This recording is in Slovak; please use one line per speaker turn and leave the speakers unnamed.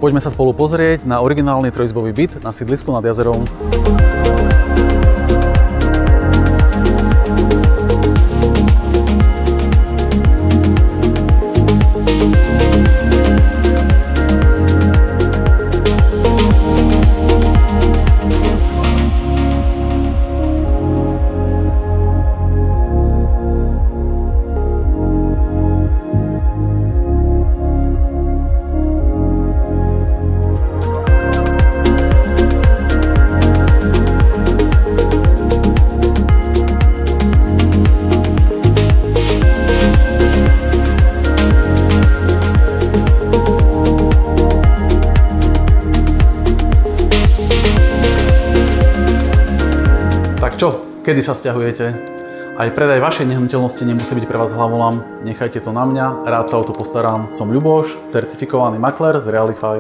Poďme sa spolu pozrieť na originálny trojizbový byt na sídlisku nad jazerom. Tak čo, kedy sa sťahujete? Aj predaj vašej nehnuteľnosti nemusí byť pre vás hlavolám. Nechajte to na mňa, rád sa o to postaram. Som Ľuboš, certifikovaný maklér z Realify.